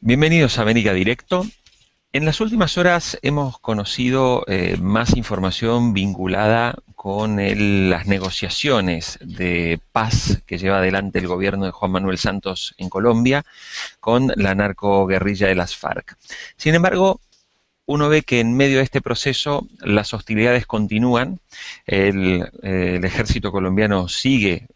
Bienvenidos a América Directo. En las últimas horas hemos conocido más información vinculada con las negociaciones de paz que lleva adelante el gobierno de Juan Manuel Santos en Colombia con la narcoguerrilla de las FARC. Sin embargo, uno ve que en medio de este proceso las hostilidades continúan, el ejército colombiano sigue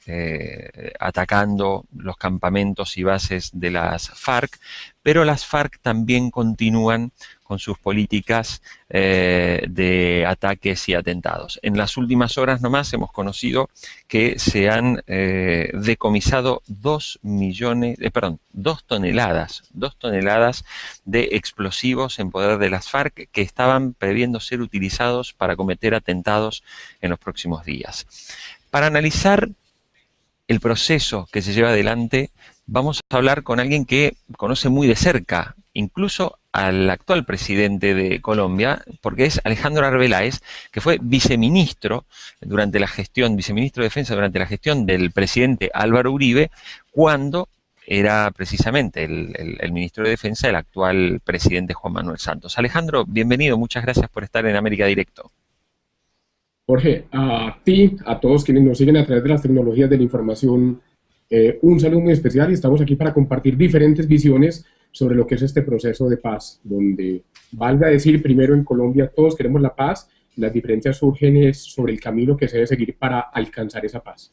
atacando los campamentos y bases de las FARC, pero las FARC también continúan con sus políticas de ataques y atentados. En las últimas horas nomás hemos conocido que se han decomisado 2 toneladas de explosivos en poder de las FARC que estaban previendo ser utilizados para cometer atentados en los próximos días. Para analizar el proceso que se lleva adelante, vamos a hablar con alguien que conoce muy de cerca, incluso al actual presidente de Colombia, porque es Alejandro Arbeláez, que fue viceministro durante la gestión, viceministro de Defensa durante la gestión del presidente Álvaro Uribe, cuando era precisamente el ministro de Defensa del actual presidente Juan Manuel Santos. Alejandro, bienvenido, muchas gracias por estar en América Directo. Jorge, a ti, a todos quienes nos siguen a través de las tecnologías de la información, un saludo muy especial y estamos aquí para compartir diferentes visiones sobre lo que es este proceso de paz, donde, valga decir, primero en Colombia todos queremos la paz, las diferencias surgen sobre el camino que se debe seguir para alcanzar esa paz.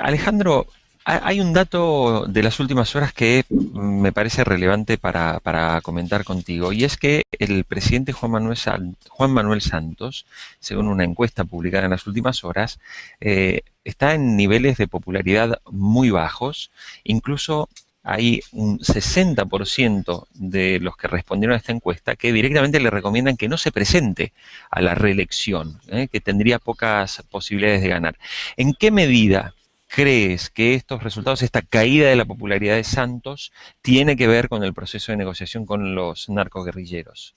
Alejandro, hay un dato de las últimas horas que me parece relevante para comentar contigo, y es que el presidente Juan Manuel Santos, según una encuesta publicada en las últimas horas, está en niveles de popularidad muy bajos. Incluso hay un 60% de los que respondieron a esta encuesta que directamente le recomiendan que no se presente a la reelección, que tendría pocas posibilidades de ganar. ¿En qué medida crees que estos resultados, esta caída de la popularidad de Santos, tiene que ver con el proceso de negociación con los narcoguerrilleros?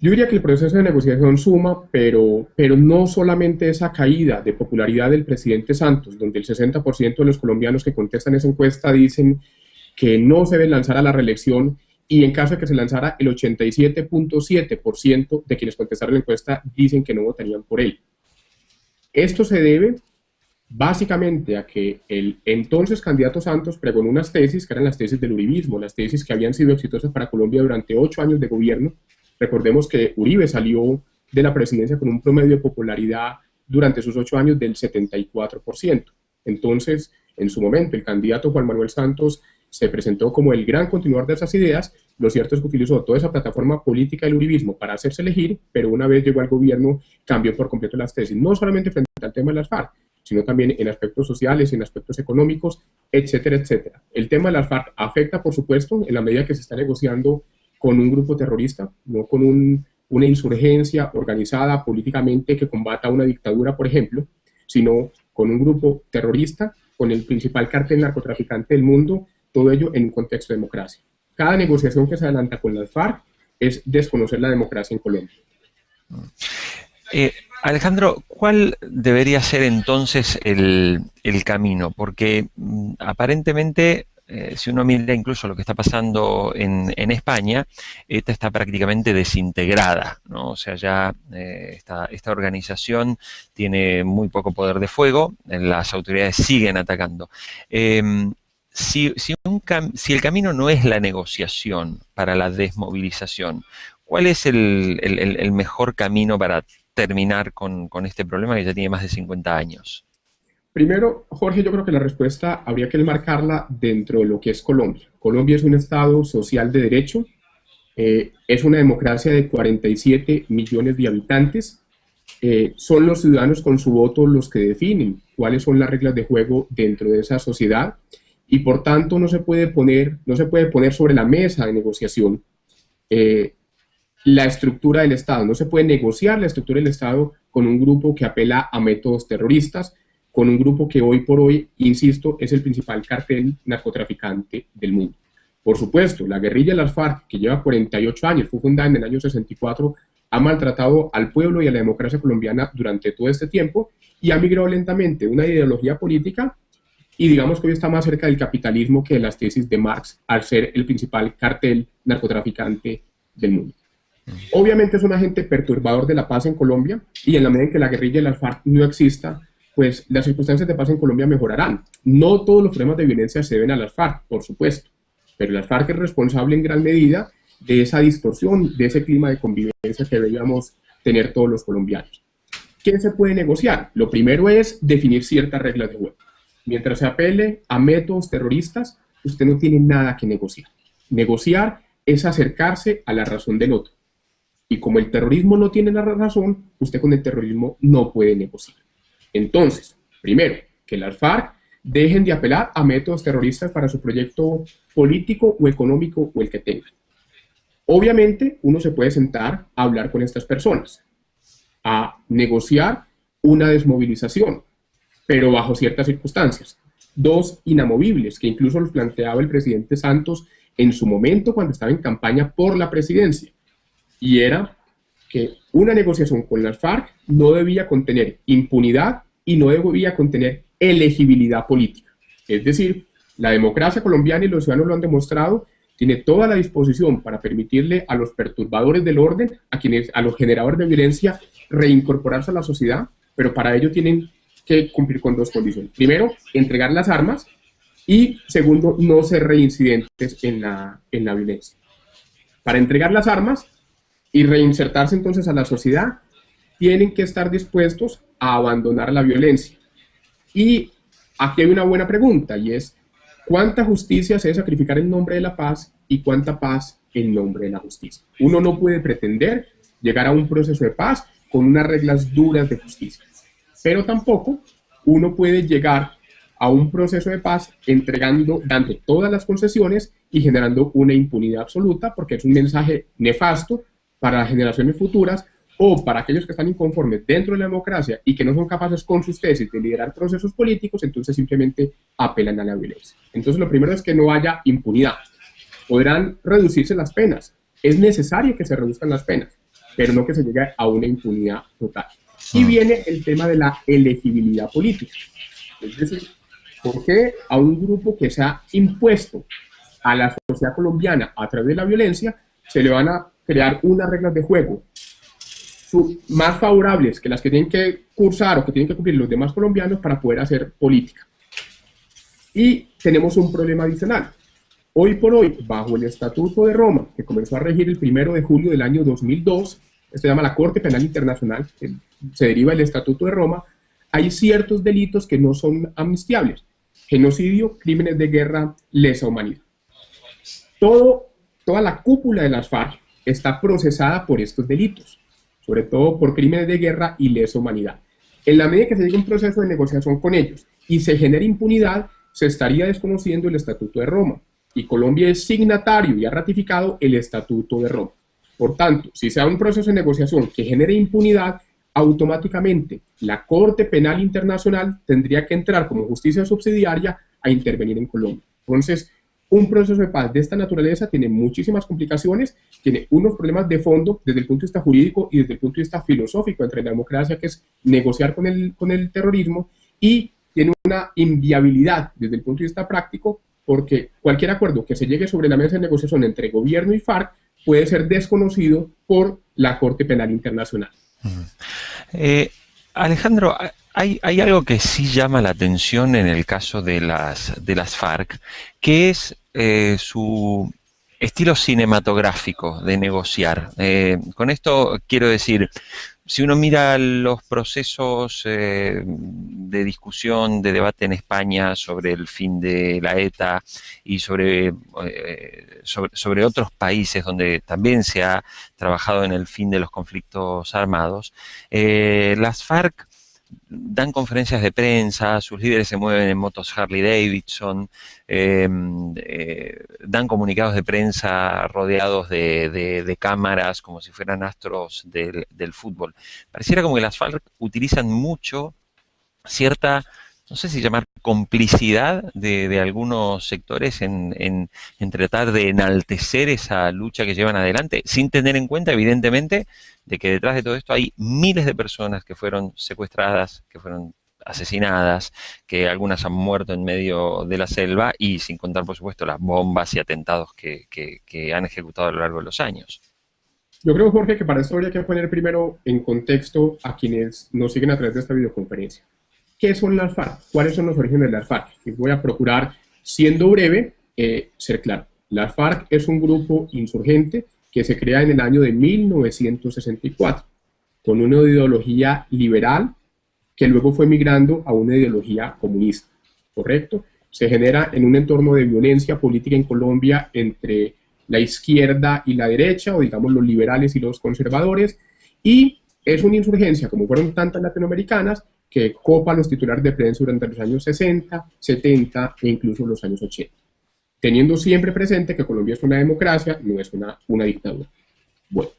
Yo diría que el proceso de negociación suma, pero no solamente esa caída de popularidad del presidente Santos, donde el 60% de los colombianos que contestan esa encuesta dicen que no se debe lanzar a la reelección, y en caso de que se lanzara, el 87.7% de quienes contestaron la encuesta dicen que no votarían por él. Esto se debe básicamente a que el entonces candidato Santos pregonó unas tesis que eran las tesis del uribismo, las tesis que habían sido exitosas para Colombia durante 8 años de gobierno. Recordemos que Uribe salió de la presidencia con un promedio de popularidad durante sus 8 años del 74%. Entonces, en su momento, el candidato Juan Manuel Santos se presentó como el gran continuador de esas ideas. Lo cierto es que utilizó toda esa plataforma política del uribismo para hacerse elegir, pero una vez llegó al gobierno cambió por completo las tesis, no solamente frente al tema de las FARC, sino también en aspectos sociales, en aspectos económicos, etcétera, etcétera. El tema de las FARC afecta, por supuesto, en la medida que se está negociando con un grupo terrorista, no con una insurgencia organizada políticamente que combata una dictadura, por ejemplo, sino con un grupo terrorista, con el principal cártel narcotraficante del mundo, todo ello en un contexto de democracia. Cada negociación que se adelanta con las FARC es desconocer la democracia en Colombia. Alejandro, ¿cuál debería ser entonces el camino? Porque aparentemente, si uno mira incluso lo que está pasando en España, esta está prácticamente desintegrada, ¿no? O sea, ya esta organización tiene muy poco poder de fuego, las autoridades siguen atacando. Si el camino no es la negociación para la desmovilización, ¿cuál es el mejor camino para terminar con este problema que ya tiene más de 50 años? Primero, Jorge, yo creo que la respuesta habría que enmarcarla dentro de lo que es Colombia. Colombia es un Estado social de derecho, es una democracia de 47 millones de habitantes, son los ciudadanos con su voto los que definen cuáles son las reglas de juego dentro de esa sociedad, y por tanto no se puede poner sobre la mesa de negociación la estructura del Estado. No se puede negociar la estructura del Estado con un grupo que apela a métodos terroristas, con un grupo que hoy por hoy, insisto, es el principal cartel narcotraficante del mundo. Por supuesto, la guerrilla de las FARC, que lleva 48 años, fue fundada en el año 64, ha maltratado al pueblo y a la democracia colombiana durante todo este tiempo y ha migrado lentamente de una ideología política y digamos que hoy está más cerca del capitalismo que de las tesis de Marx, al ser el principal cartel narcotraficante del mundo. Obviamente es un agente perturbador de la paz en Colombia, y en la medida en que la guerrilla de las FARC no exista, pues las circunstancias de paz en Colombia mejorarán. No todos los problemas de violencia se deben a las FARC, por supuesto, pero las FARC es responsable en gran medida de esa distorsión, de ese clima de convivencia que deberíamos tener todos los colombianos. ¿Qué se puede negociar? Lo primero es definir ciertas reglas de juego. Mientras se apele a métodos terroristas, usted no tiene nada que negociar. Negociar es acercarse a la razón del otro. Y como el terrorismo no tiene la razón, usted con el terrorismo no puede negociar. Entonces, primero, que las FARC dejen de apelar a métodos terroristas para su proyecto político o económico o el que tengan. Obviamente, uno se puede sentar a hablar con estas personas, a negociar una desmovilización, pero bajo ciertas circunstancias. Dos inamovibles, que incluso los planteaba el presidente Santos en su momento cuando estaba en campaña por la presidencia, y era que una negociación con las FARC no debía contener impunidad y no debía contener elegibilidad política. Es decir, la democracia colombiana, y los ciudadanos lo han demostrado, tiene toda la disposición para permitirle a los perturbadores del orden, a los generadores de violencia, reincorporarse a la sociedad, pero para ello tienen que cumplir con dos condiciones. Primero, entregar las armas, y segundo, no ser reincidentes en la violencia. Para entregar las armas y reinsertarse entonces a la sociedad, tienen que estar dispuestos a abandonar la violencia. Y aquí hay una buena pregunta, y es, ¿cuánta justicia se debe sacrificar en nombre de la paz y cuánta paz en nombre de la justicia? Uno no puede pretender llegar a un proceso de paz con unas reglas duras de justicia, pero tampoco uno puede llegar a un proceso de paz dando todas las concesiones y generando una impunidad absoluta, porque es un mensaje nefasto para las generaciones futuras o para aquellos que están inconformes dentro de la democracia y que no son capaces con sus tesis de liderar procesos políticos, entonces simplemente apelan a la violencia. Entonces lo primero es que no haya impunidad. Podrán reducirse las penas. Es necesario que se reduzcan las penas, pero no que se llegue a una impunidad total. Y viene el tema de la elegibilidad política. Es decir, ¿por qué a un grupo que se ha impuesto a la sociedad colombiana a través de la violencia se le van a crear unas reglas de juego más favorables que las que tienen que cursar o que tienen que cumplir los demás colombianos para poder hacer política? Y tenemos un problema adicional. Hoy por hoy, bajo el Estatuto de Roma, que comenzó a regir el 1 de julio del año 2002, se llama la Corte Penal Internacional, que se deriva del Estatuto de Roma, hay ciertos delitos que no son amnistiables: genocidio, crímenes de guerra, lesa humanidad. Toda la cúpula de las FARC está procesada por estos delitos, sobre todo por crímenes de guerra y lesa humanidad. En la medida que se llegue a un proceso de negociación con ellos y se genere impunidad, se estaría desconociendo el Estatuto de Roma, y Colombia es signatario y ha ratificado el Estatuto de Roma. Por tanto, si se da un proceso de negociación que genere impunidad, automáticamente la Corte Penal Internacional tendría que entrar como justicia subsidiaria a intervenir en Colombia. Entonces, un proceso de paz de esta naturaleza tiene muchísimas complicaciones, tiene unos problemas de fondo desde el punto de vista jurídico y desde el punto de vista filosófico entre la democracia, que es negociar con el terrorismo, y tiene una inviabilidad desde el punto de vista práctico, porque cualquier acuerdo que se llegue sobre la mesa de negociación entre gobierno y FARC puede ser desconocido por la Corte Penal Internacional. Alejandro, hay algo que sí llama la atención en el caso de las FARC, que es su estilo cinematográfico de negociar. Con esto quiero decir, si uno mira los procesos de discusión, de debate en España sobre el fin de la ETA y sobre otros países donde también se ha trabajado en el fin de los conflictos armados, las FARC dan conferencias de prensa, sus líderes se mueven en motos Harley Davidson, dan comunicados de prensa rodeados de cámaras como si fueran astros del fútbol. Pareciera como que las FARC utilizan mucho cierta, no sé si llamar complicidad de algunos sectores en tratar de enaltecer esa lucha que llevan adelante, sin tener en cuenta, evidentemente, de que detrás de todo esto hay miles de personas que fueron secuestradas, que fueron asesinadas, que algunas han muerto en medio de la selva y sin contar, por supuesto, las bombas y atentados que han ejecutado a lo largo de los años. Yo creo, Jorge, que para esto habría que poner primero en contexto a quienes nos siguen a través de esta videoconferencia. ¿Qué son las FARC? ¿Cuáles son los orígenes de las FARC? Y voy a procurar, siendo breve, ser claro. Las FARC es un grupo insurgente que se crea en el año de 1964, con una ideología liberal que luego fue migrando a una ideología comunista, ¿correcto? Se genera en un entorno de violencia política en Colombia entre la izquierda y la derecha, o digamos los liberales y los conservadores, y es una insurgencia, como fueron tantas latinoamericanas, que copa los titulares de prensa durante los años 60, 70 e incluso los años 80, teniendo siempre presente que Colombia es una democracia, no es una dictadura. Bueno,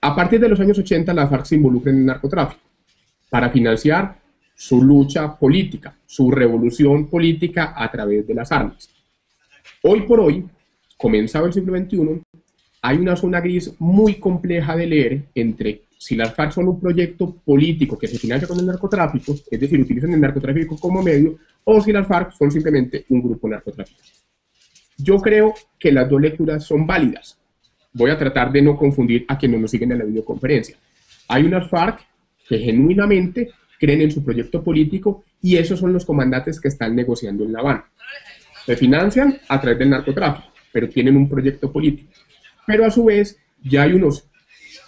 a partir de los años 80 la FARC se involucra en el narcotráfico para financiar su lucha política, su revolución política a través de las armas. Hoy por hoy, comenzado el siglo XXI, hay una zona gris muy compleja de leer entre si las FARC son un proyecto político que se financia con el narcotráfico, es decir, utilizan el narcotráfico como medio, o si las FARC son simplemente un grupo narcotraficante. Yo creo que las dos lecturas son válidas. Voy a tratar de no confundir a quienes nos siguen en la videoconferencia. Hay unas FARC que genuinamente creen en su proyecto político y esos son los comandantes que están negociando en La Habana. Se financian a través del narcotráfico, pero tienen un proyecto político. Pero a su vez ya hay unos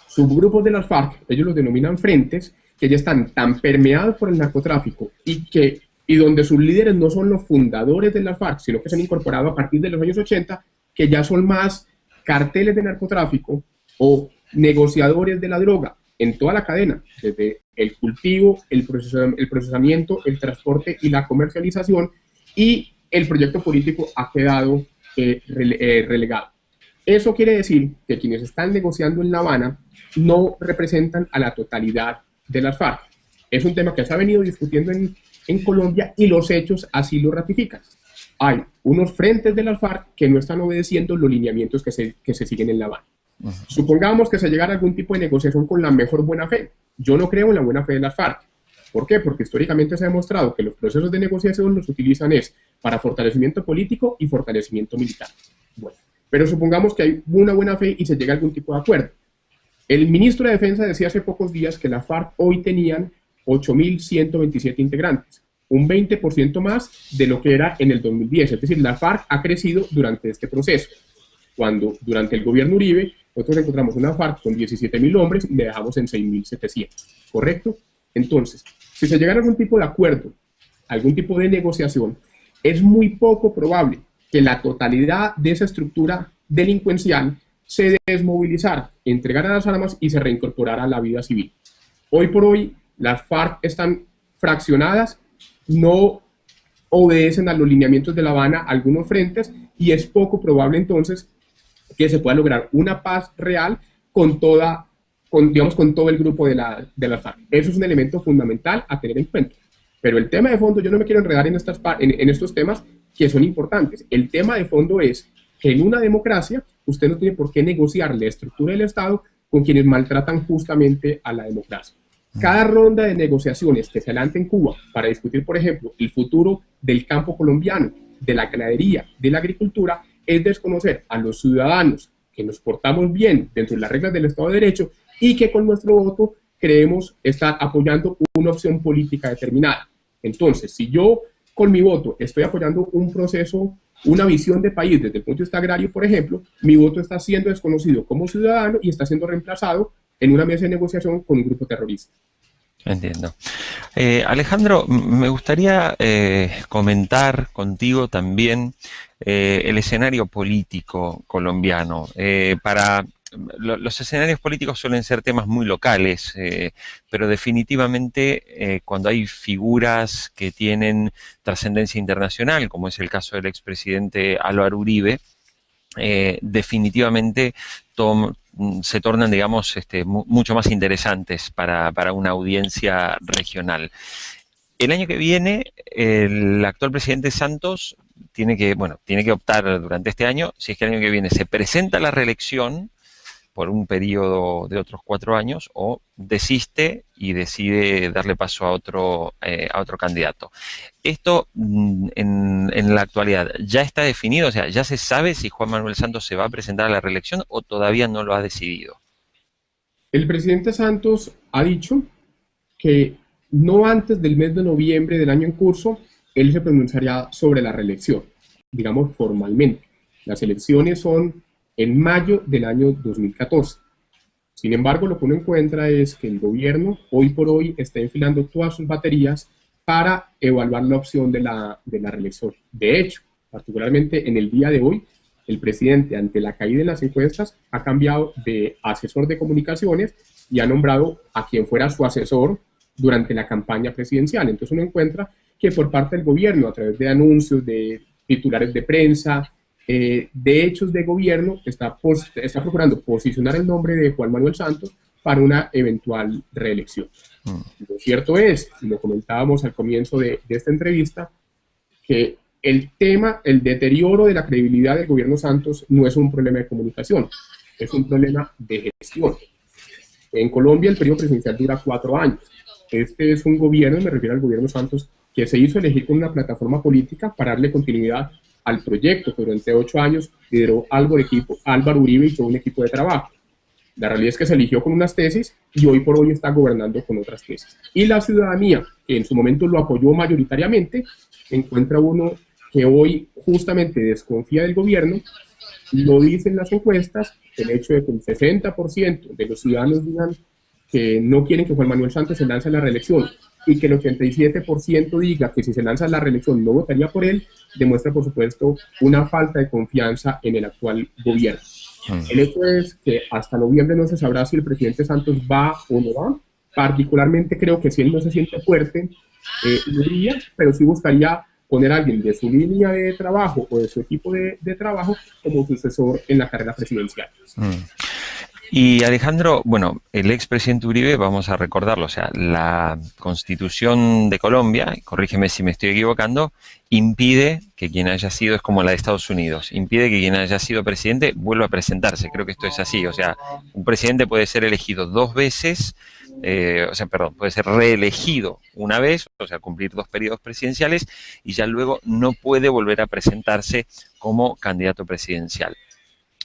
subgrupos de las FARC, ellos los denominan frentes, que ya están tan permeados por el narcotráfico y donde sus líderes no son los fundadores de las FARC, sino que se han incorporado a partir de los años 80, que ya son más carteles de narcotráfico o negociadores de la droga en toda la cadena, desde el cultivo, el procesamiento, el transporte y la comercialización, y el proyecto político ha quedado relegado. Eso quiere decir que quienes están negociando en La Habana no representan a la totalidad de las FARC. Es un tema que se ha venido discutiendo en Colombia y los hechos así lo ratifican. Hay unos frentes de las FARC que no están obedeciendo los lineamientos que se siguen en La Habana. Supongamos que se llegara a algún tipo de negociación con la mejor buena fe. Yo no creo en la buena fe de las FARC. ¿Por qué? Porque históricamente se ha demostrado que los procesos de negociación los utilizan para fortalecimiento político y fortalecimiento militar. Bueno, pero supongamos que hay una buena fe y se llega a algún tipo de acuerdo. El ministro de Defensa decía hace pocos días que las FARC hoy tenían 8.127 integrantes, un 20% más de lo que era en el 2010. Es decir, la FARC ha crecido durante este proceso. Cuando durante el gobierno Uribe nosotros encontramos una FARC con 17.000 hombres y le dejamos en 6.700, ¿correcto? Entonces, si se llegara a algún tipo de acuerdo, algún tipo de negociación, es muy poco probable que la totalidad de esa estructura delincuencial se desmovilizara, entregara las armas y se reincorporara a la vida civil. Hoy por hoy, las FARC están fraccionadas, no obedecen a los lineamientos de La Habana algunos frentes y es poco probable entonces que se pueda lograr una paz real con todo el grupo de las FARC. Eso es un elemento fundamental a tener en cuenta. Pero el tema de fondo, yo no me quiero enredar en estos temas que son importantes. El tema de fondo es que en una democracia usted no tiene por qué negociar la estructura del Estado con quienes maltratan justamente a la democracia. Cada ronda de negociaciones que se adelanta en Cuba para discutir, por ejemplo, el futuro del campo colombiano, de la ganadería, de la agricultura, es desconocer a los ciudadanos que nos portamos bien dentro de las reglas del Estado de Derecho y que con nuestro voto creemos estar apoyando una opción política determinada. Entonces, si yo con mi voto estoy apoyando un proceso, una visión de país desde el punto de vista agrario, por ejemplo, mi voto está siendo desconocido como ciudadano y está siendo reemplazado en una mesa de negociación con un grupo terrorista. Entiendo. Alejandro, me gustaría comentar contigo también el escenario político colombiano. Los escenarios políticos suelen ser temas muy locales, pero definitivamente cuando hay figuras que tienen trascendencia internacional, como es el caso del expresidente Álvaro Uribe, definitivamente se tornan, digamos, mucho más interesantes para una audiencia regional. El año que viene, el actual presidente Santos tiene que optar durante este año, si es que el año que viene se presenta la reelección, por un periodo de otros 4 años, o desiste y decide darle paso a otro candidato. Esto en la actualidad ya está definido, o sea, ya se sabe si Juan Manuel Santos se va a presentar a la reelección o todavía no lo ha decidido. El presidente Santos ha dicho que no antes del mes de noviembre del año en curso, él se pronunciaría sobre la reelección, digamos formalmente. Las elecciones son en mayo del año 2014. Sin embargo, lo que uno encuentra es que el gobierno hoy por hoy está enfilando todas sus baterías para evaluar la opción de la reelección. De hecho, particularmente en el día de hoy, el presidente, ante la caída en las encuestas, ha cambiado de asesor de comunicaciones y ha nombrado a quien fuera su asesor durante la campaña presidencial. Entonces uno encuentra que por parte del gobierno, a través de anuncios, de titulares de prensa, de hechos de gobierno, está procurando posicionar el nombre de Juan Manuel Santos para una eventual reelección. Lo cierto es, y lo comentábamos al comienzo de esta entrevista, que el tema, el deterioro de la credibilidad del gobierno Santos no es un problema de comunicación, es un problema de gestión. En Colombia el periodo presidencial dura 4 años. Este es un gobierno, me refiero al gobierno Santos, que se hizo elegir con una plataforma política para darle continuidad al proyecto que durante 8 años lideró Álvaro Uribe y todo un equipo de trabajo. La realidad es que se eligió con unas tesis y hoy por hoy está gobernando con otras tesis. Y la ciudadanía, que en su momento lo apoyó mayoritariamente, encuentra uno que hoy justamente desconfía del gobierno. Lo dicen las encuestas, el hecho de que el 60% de los ciudadanos digan que no quieren que Juan Manuel Santos se lance a la reelección y que el 87% diga que si se lanza a la reelección no votaría por él, demuestra por supuesto una falta de confianza en el actual gobierno. El hecho es que hasta noviembre no se sabrá si el presidente Santos va o no va. Particularmente creo que si él no se siente fuerte, lo diría, pero sí buscaría poner a alguien de su línea de trabajo o de su equipo de trabajo como sucesor en la carrera presidencial. Y Alejandro, bueno, el expresidente Uribe, vamos a recordarlo, o sea, la Constitución de Colombia, corrígeme si me estoy equivocando, impide que quien haya sido, es como la de Estados Unidos, impide que quien haya sido presidente vuelva a presentarse. Creo que esto es así, o sea, un presidente puede ser elegido 2 veces, puede ser reelegido una vez, o sea, cumplir 2 periodos presidenciales y ya luego no puede volver a presentarse como candidato presidencial.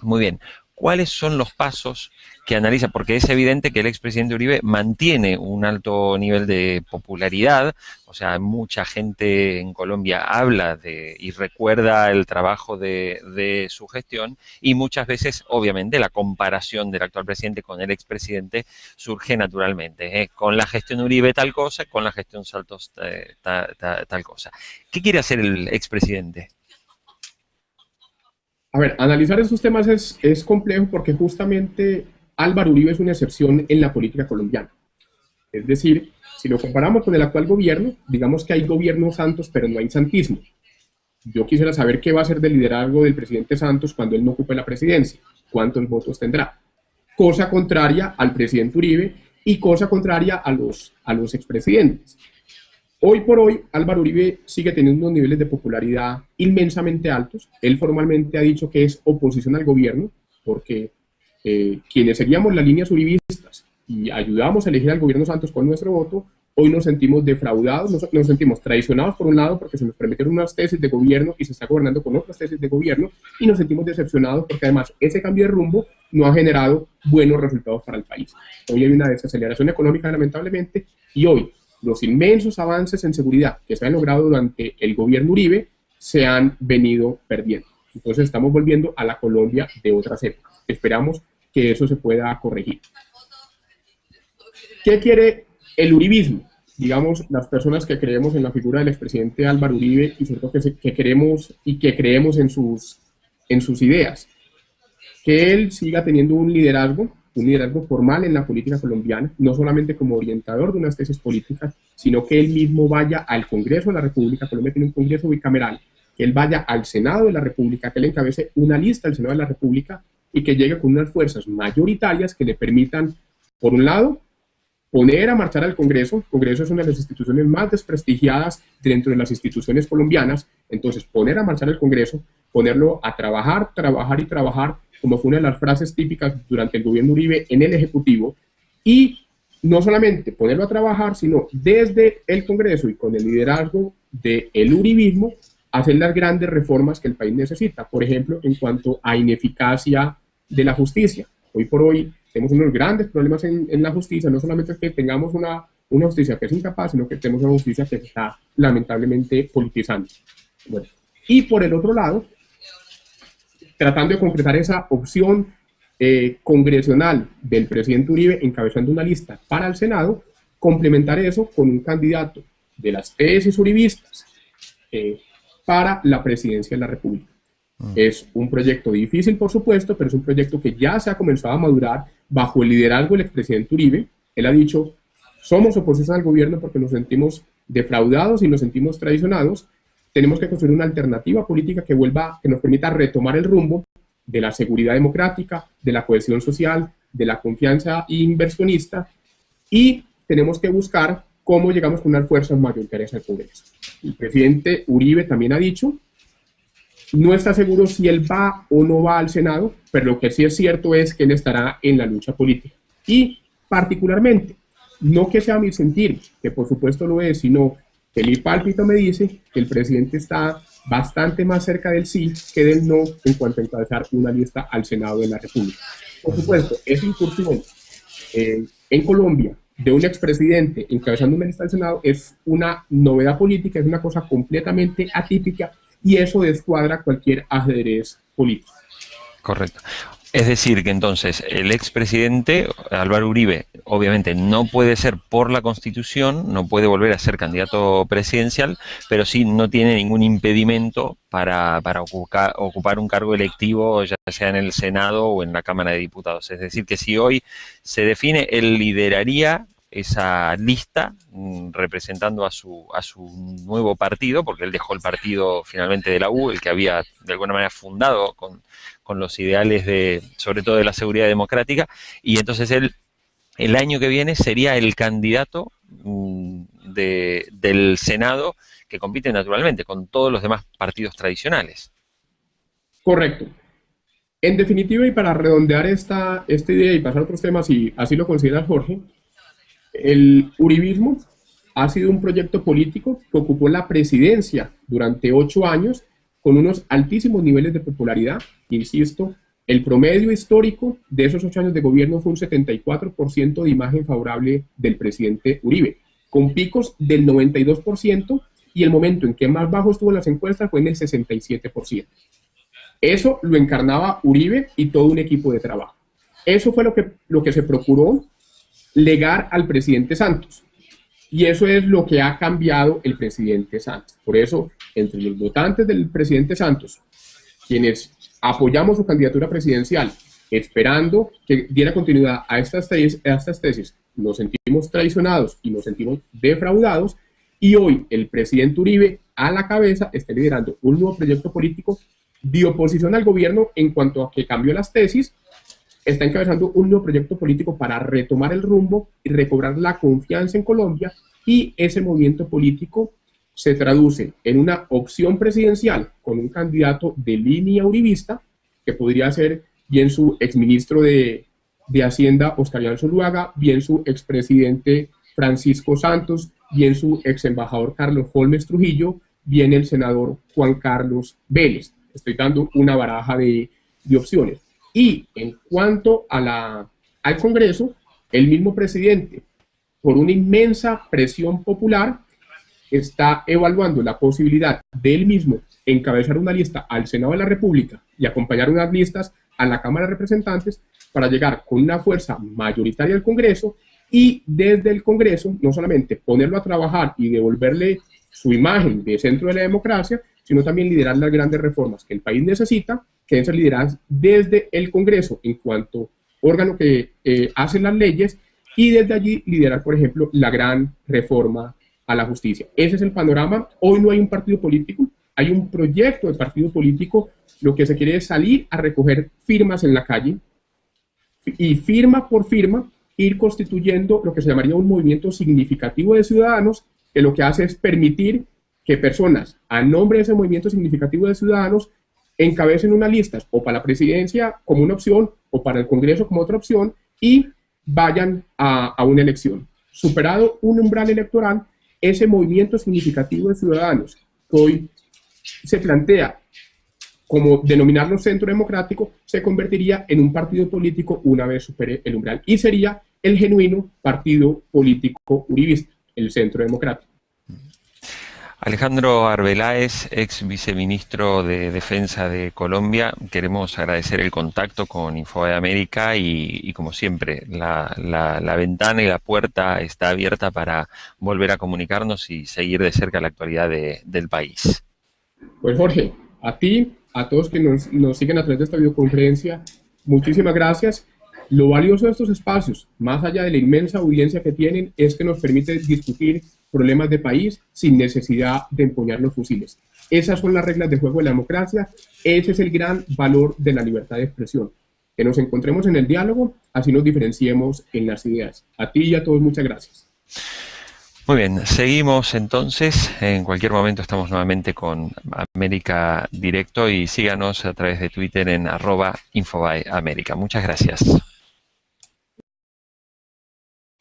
Muy bien. ¿Cuáles son los pasos que analiza? Porque es evidente que el expresidente Uribe mantiene un alto nivel de popularidad, o sea, mucha gente en Colombia habla y recuerda el trabajo de su gestión y muchas veces, obviamente, la comparación del actual presidente con el expresidente surge naturalmente, con la gestión Uribe tal cosa, con la gestión Santos tal cosa. ¿Qué quiere hacer el expresidente? A ver, analizar esos temas es complejo porque justamente Álvaro Uribe es una excepción en la política colombiana. Es decir, si lo comparamos con el actual gobierno, digamos que hay gobierno Santos, pero no hay santismo. Yo quisiera saber qué va a ser del liderazgo del presidente Santos cuando él no ocupe la presidencia, cuántos votos tendrá. Cosa contraria al presidente Uribe y cosa contraria a los expresidentes. Hoy por hoy, Álvaro Uribe sigue teniendo unos niveles de popularidad inmensamente altos. Él formalmente ha dicho que es oposición al gobierno, porque quienes seguíamos las líneas uribistas y ayudamos a elegir al gobierno Santos con nuestro voto, hoy nos sentimos defraudados, nos sentimos traicionados por un lado porque se nos permitieron unas tesis de gobierno y se está gobernando con otras tesis de gobierno, y nos sentimos decepcionados porque además ese cambio de rumbo no ha generado buenos resultados para el país. Hoy hay una desaceleración económica, lamentablemente, y hoy los inmensos avances en seguridad que se han logrado durante el gobierno Uribe se han venido perdiendo. Entonces estamos volviendo a la Colombia de otras épocas. Esperamos que eso se pueda corregir. ¿Qué quiere el uribismo? Digamos, las personas que creemos en la figura del expresidente Álvaro Uribe y sobre todo que queremos y que creemos en sus ideas. Que él siga teniendo un liderazgo formal en la política colombiana, no solamente como orientador de unas tesis políticas, sino que él mismo vaya al Congreso de la República. Colombia tiene un Congreso bicameral, que él vaya al Senado de la República, que él encabece una lista del Senado de la República y que llegue con unas fuerzas mayoritarias que le permitan, por un lado, poner a marchar al Congreso. El Congreso es una de las instituciones más desprestigiadas dentro de las instituciones colombianas, entonces poner a marchar el Congreso, ponerlo a trabajar, trabajar y trabajar, como fue una de las frases típicas durante el gobierno Uribe en el Ejecutivo, y no solamente ponerlo a trabajar, sino desde el Congreso y con el liderazgo del uribismo, hacer las grandes reformas que el país necesita. Por ejemplo, en cuanto a ineficacia de la justicia. Hoy por hoy tenemos unos grandes problemas en la justicia, no solamente es que tengamos una justicia que es incapaz, sino que tenemos una justicia que se está lamentablemente politizando. Bueno, y por el otro lado, tratando de concretar esa opción congresional del presidente Uribe encabezando una lista para el Senado, complementar eso con un candidato de las tesis uribistas para la presidencia de la República. Es un proyecto difícil, por supuesto, pero es un proyecto que ya se ha comenzado a madurar bajo el liderazgo del expresidente Uribe. Él ha dicho, somos oposición al gobierno porque nos sentimos defraudados y nos sentimos traicionados. Tenemos que construir una alternativa política que nos permita retomar el rumbo de la seguridad democrática, de la cohesión social, de la confianza inversionista, y tenemos que buscar cómo llegamos con unas fuerzas mayoritarias al Congreso. El presidente Uribe también ha dicho, no está seguro si él va o no va al Senado, pero lo que sí es cierto es que él estará en la lucha política. Y particularmente, no que sea mi sentir, que por supuesto lo es, sino que mi pálpito me dice que el presidente está bastante más cerca del sí que del no en cuanto a encabezar una lista al Senado de la República. Por supuesto, esa incursión en Colombia de un expresidente encabezando una lista al Senado es una novedad política, es una cosa completamente atípica, y eso descuadra cualquier ajedrez político. Correcto. Es decir, que entonces el expresidente Álvaro Uribe obviamente no puede ser por la Constitución, no puede volver a ser candidato presidencial, pero sí no tiene ningún impedimento para ocupar un cargo electivo, ya sea en el Senado o en la Cámara de Diputados. Es decir, que si hoy se define, él lideraría esa lista representando a su nuevo partido, porque él dejó el partido finalmente de la U, el que había de alguna manera fundado con los ideales sobre todo de la seguridad democrática, y entonces él el año que viene sería el candidato del Senado, que compite naturalmente con todos los demás partidos tradicionales. Correcto. En definitiva, y para redondear esta idea y pasar a otros temas, y así lo considera Jorge, el uribismo ha sido un proyecto político que ocupó la presidencia durante 8 años con unos altísimos niveles de popularidad. Insisto, el promedio histórico de esos 8 años de gobierno fue un 74% de imagen favorable del presidente Uribe, con picos del 92%, y el momento en que más bajo estuvo en las encuestas fue en el 67%. Eso lo encarnaba Uribe y todo un equipo de trabajo. Eso fue lo que se procuró legar al presidente Santos. Y eso es lo que ha cambiado el presidente Santos. Por eso, entre los votantes del presidente Santos, quienes apoyamos su candidatura presidencial, esperando que diera continuidad a estas tesis, nos sentimos traicionados y nos sentimos defraudados, y hoy el presidente Uribe a la cabeza está liderando un nuevo proyecto político de oposición al gobierno en cuanto a que cambió las tesis, está encabezando un nuevo proyecto político para retomar el rumbo y recobrar la confianza en Colombia, y ese movimiento político se traduce en una opción presidencial con un candidato de línea uribista, que podría ser bien su exministro de Hacienda, Oscar Iván Zuluaga, bien su expresidente Francisco Santos, bien su exembajador Carlos Holmes Trujillo, bien el senador Juan Carlos Vélez. Estoy dando una baraja de opciones. Y en cuanto al Congreso, el mismo presidente, por una inmensa presión popular, está evaluando la posibilidad de él mismo encabezar una lista al Senado de la República y acompañar unas listas a la Cámara de Representantes para llegar con una fuerza mayoritaria al Congreso, y desde el Congreso no solamente ponerlo a trabajar y devolverle su imagen de centro de la democracia, sino también liderar las grandes reformas que el país necesita, que deben ser lideradas desde el Congreso en cuanto órgano que hace las leyes, y desde allí liderar, por ejemplo, la gran reforma a la justicia. Ese es el panorama. Hoy no hay un partido político, hay un proyecto de partido político. Lo que se quiere es salir a recoger firmas en la calle y firma por firma ir constituyendo lo que se llamaría un movimiento significativo de ciudadanos, que lo que hace es permitir que personas a nombre de ese movimiento significativo de ciudadanos encabecen unas listas o para la presidencia como una opción o para el Congreso como otra opción y vayan a una elección. Superado un umbral electoral, ese movimiento significativo de ciudadanos que hoy se plantea como denominarlo centro democrático, se convertiría en un partido político una vez supere el umbral y sería el genuino partido político uribista, el centro democrático. Alejandro Arbeláez, ex viceministro de Defensa de Colombia, queremos agradecer el contacto con Infobae América y como siempre, la ventana y la puerta está abierta para volver a comunicarnos y seguir de cerca la actualidad del país. Pues Jorge, a ti, a todos que nos siguen a través de esta videoconferencia, muchísimas gracias. Lo valioso de estos espacios, más allá de la inmensa audiencia que tienen, es que nos permite discutir problemas de país sin necesidad de empuñar los fusiles. Esas son las reglas de juego de la democracia, ese es el gran valor de la libertad de expresión. Que nos encontremos en el diálogo, así nos diferenciemos en las ideas. A ti y a todos, muchas gracias. Muy bien, seguimos entonces. En cualquier momento estamos nuevamente con América Directo y síganos a través de Twitter en @InfobaeAmérica. Muchas gracias.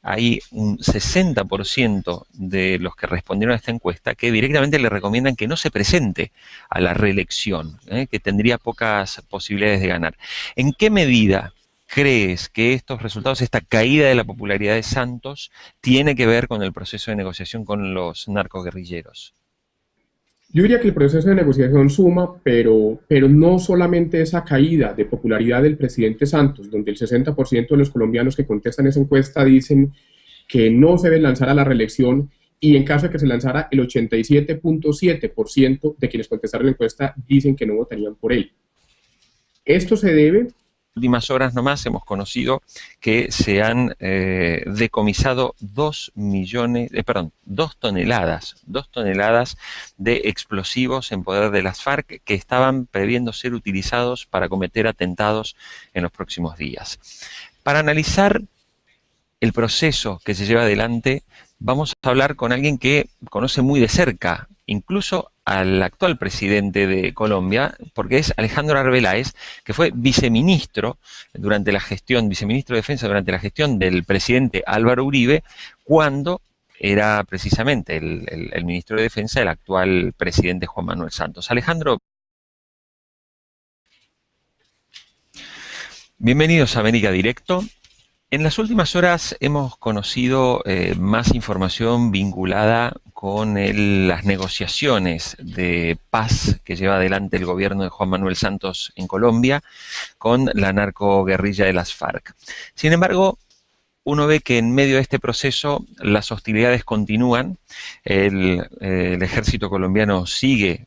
Hay un 60% de los que respondieron a esta encuesta que directamente le recomiendan que no se presente a la reelección, que tendría pocas posibilidades de ganar. ¿En qué medida crees que estos resultados, esta caída de la popularidad de Santos, tiene que ver con el proceso de negociación con los narcoguerrilleros? Yo diría que el proceso de negociación suma, pero no solamente esa caída de popularidad del presidente Santos, donde el 60% de los colombianos que contestan esa encuesta dicen que no se debe lanzar a la reelección y en caso de que se lanzara, el 87.7% de quienes contestaron la encuesta dicen que no votarían por él. Esto se debe... Últimas horas nomás hemos conocido que se han decomisado 2 toneladas de explosivos en poder de las FARC que estaban previendo ser utilizados para cometer atentados en los próximos días. Para analizar el proceso que se lleva adelante, vamos a hablar con alguien que conoce muy de cerca, incluso al actual presidente de Colombia, porque es Alejandro Arbeláez, que fue viceministro de Defensa durante la gestión del presidente Álvaro Uribe, cuando era precisamente el ministro de Defensa del actual presidente Juan Manuel Santos. Alejandro, bienvenidos a América Directo. En las últimas horas hemos conocido más información vinculada con las negociaciones de paz que lleva adelante el gobierno de Juan Manuel Santos en Colombia con la narcoguerrilla de las FARC. Sin embargo, uno ve que en medio de este proceso las hostilidades continúan, el ejército colombiano sigue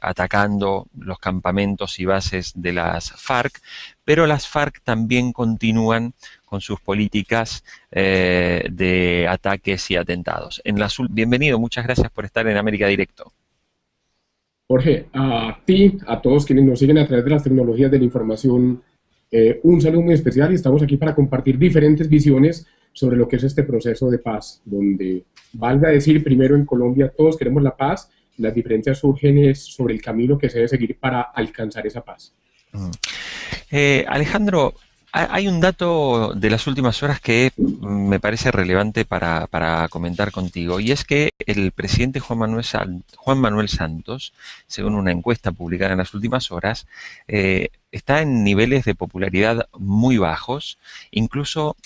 atacando los campamentos y bases de las FARC, pero las FARC también continúan con sus políticas de ataques y atentados. Bienvenido, muchas gracias por estar en América Directo. Jorge, a ti, a todos quienes nos siguen a través de las tecnologías de la información, un saludo muy especial y estamos aquí para compartir diferentes visiones sobre lo que es este proceso de paz, donde, valga decir, primero en Colombia todos queremos la paz, las diferencias surgen sobre el camino que se debe seguir para alcanzar esa paz. Alejandro, hay un dato de las últimas horas que me parece relevante para comentar contigo, y es que el presidente Juan Manuel Santos, según una encuesta publicada en las últimas horas, está en niveles de popularidad muy bajos, incluso...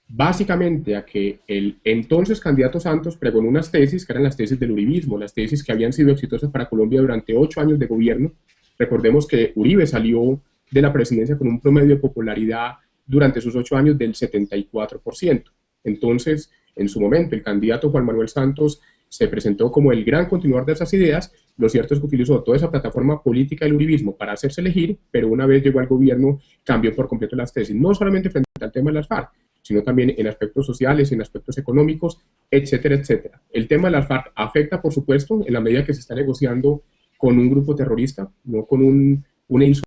Básicamente a que el entonces candidato Santos pregonó unas tesis que eran las tesis del uribismo, las tesis que habían sido exitosas para Colombia durante 8 años de gobierno. Recordemos que Uribe salió de la presidencia con un promedio de popularidad durante sus 8 años del 74%. Entonces, en su momento, el candidato Juan Manuel Santos se presentó como el gran continuador de esas ideas. Lo cierto es que utilizó toda esa plataforma política del uribismo para hacerse elegir, pero una vez llegó al gobierno cambió por completo las tesis, no solamente frente al tema de las FARC, sino también en aspectos sociales, en aspectos económicos, etcétera, etcétera. El tema de las FARC afecta, por supuesto, en la medida que se está negociando con un grupo terrorista, no con una